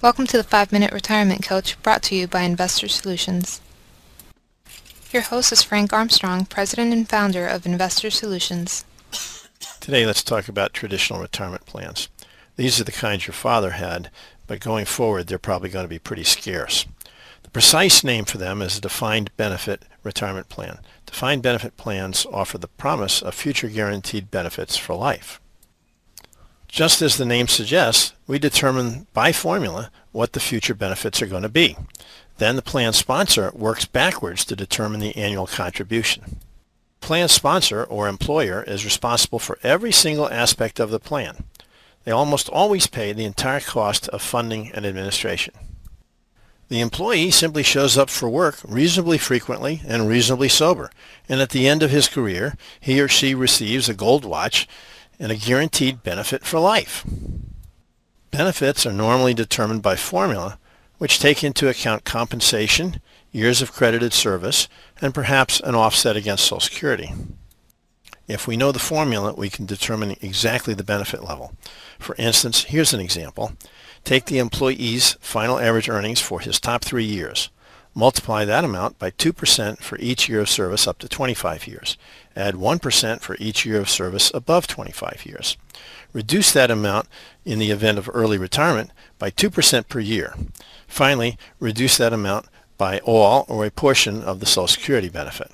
Welcome to the 5-Minute Retirement Coach, brought to you by Investor Solutions. Your host is Frank Armstrong, President and Founder of Investor Solutions. Today let's talk about traditional retirement plans. These are the kinds your father had, but going forward they're probably going to be pretty scarce. The precise name for them is a defined benefit retirement plan. Defined benefit plans offer the promise of future guaranteed benefits for life. Just as the name suggests, we determine by formula what the future benefits are going to be. Then the plan sponsor works backwards to determine the annual contribution. Plan sponsor or employer is responsible for every single aspect of the plan. They almost always pay the entire cost of funding and administration. The employee simply shows up for work reasonably frequently and reasonably sober, and at the end of his career, he or she receives a gold watch and a guaranteed benefit for life. Benefits are normally determined by formula, which take into account compensation, years of credited service, and perhaps an offset against Social Security. If we know the formula, we can determine exactly the benefit level. For instance, here's an example. Take the employee's final average earnings for his top 3 years. Multiply that amount by 2% for each year of service up to 25 years. Add 1% for each year of service above 25 years. Reduce that amount in the event of early retirement by 2% per year. Finally, reduce that amount by all or a portion of the Social Security benefit.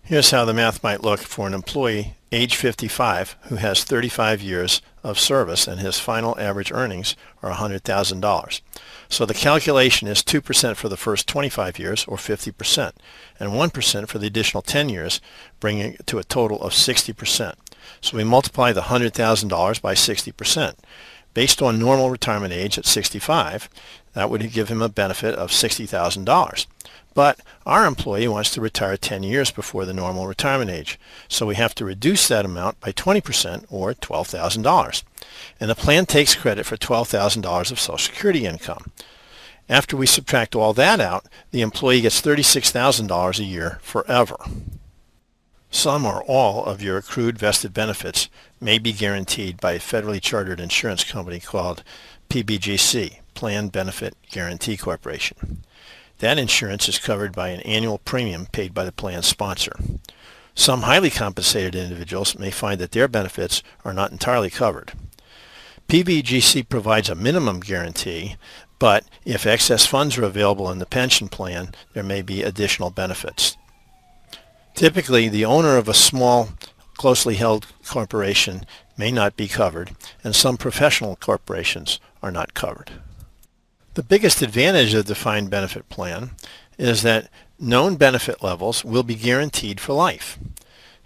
Here's how the math might look for an employee age 55 who has 35 years of service and his final average earnings are $100,000. So the calculation is 2% for the first 25 years, or 50%, and 1% for the additional 10 years, bringing it to a total of 60%. So we multiply the $100,000 by 60%. Based on normal retirement age at 65, that would give him a benefit of $60,000. But our employee wants to retire 10 years before the normal retirement age, so we have to reduce that amount by 20%, or $12,000. And the plan takes credit for $12,000 of Social Security income. After we subtract all that out, the employee gets $36,000 a year forever. Some or all of your accrued vested benefits may be guaranteed by a federally chartered insurance company called PBGC, Plan Benefit Guarantee Corporation. That insurance is covered by an annual premium paid by the plan sponsor. Some highly compensated individuals may find that their benefits are not entirely covered. PBGC provides a minimum guarantee, but if excess funds are available in the pension plan, there may be additional benefits. Typically, the owner of a small, closely held corporation may not be covered, and some professional corporations are not covered. The biggest advantage of the defined benefit plan is that known benefit levels will be guaranteed for life.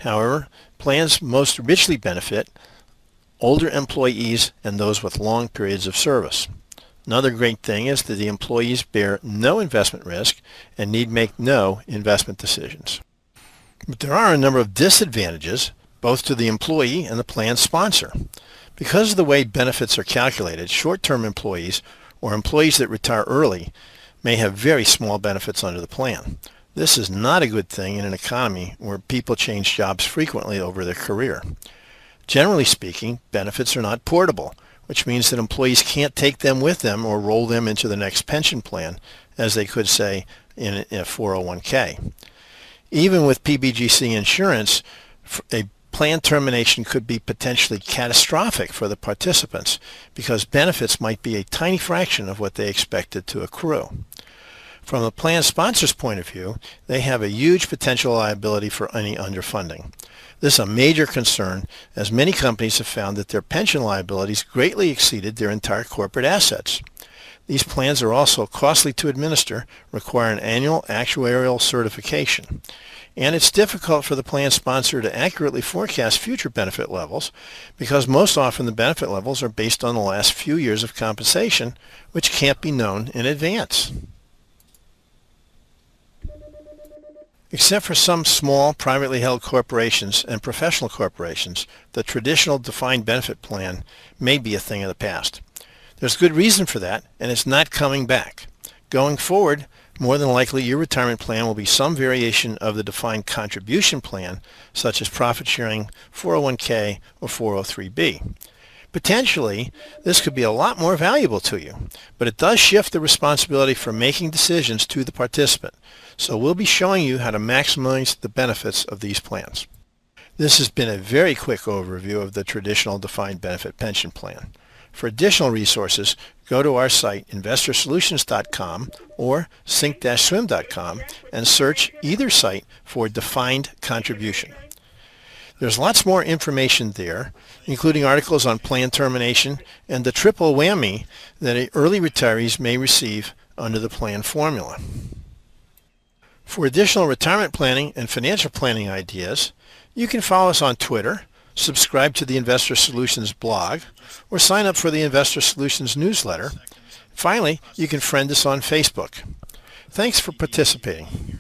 However, plans most richly benefit older employees and those with long periods of service. Another great thing is that the employees bear no investment risk and need make no investment decisions. But there are a number of disadvantages, both to the employee and the plan sponsor. Because of the way benefits are calculated, short-term employees or employees that retire early may have very small benefits under the plan. This is not a good thing in an economy where people change jobs frequently over their career. Generally speaking, benefits are not portable, which means that employees can't take them with them or roll them into the next pension plan, as they could say in a 401k. Even with PBGC insurance, a plan termination could be potentially catastrophic for the participants because benefits might be a tiny fraction of what they expected to accrue. From the plan sponsor's point of view, they have a huge potential liability for any underfunding. This is a major concern, as many companies have found that their pension liabilities greatly exceeded their entire corporate assets. These plans are also costly to administer, require an annual actuarial certification, and it's difficult for the plan sponsor to accurately forecast future benefit levels because most often the benefit levels are based on the last few years of compensation, which can't be known in advance. Except for some small privately held corporations and professional corporations, the traditional defined benefit plan may be a thing of the past. There's good reason for that, and it's not coming back. Going forward, more than likely your retirement plan will be some variation of the defined contribution plan, such as profit sharing, 401k, or 403b. Potentially, this could be a lot more valuable to you, but it does shift the responsibility for making decisions to the participant. So we'll be showing you how to maximize the benefits of these plans. This has been a very quick overview of the traditional defined benefit pension plan. For additional resources, go to our site investorsolutions.com or sink-swim.com and search either site for defined contribution. There's lots more information there, including articles on plan termination and the triple whammy that early retirees may receive under the plan formula. For additional retirement planning and financial planning ideas, you can follow us on Twitter, subscribe to the Investor Solutions blog, or sign up for the Investor Solutions newsletter. Finally, you can friend us on Facebook. Thanks for participating.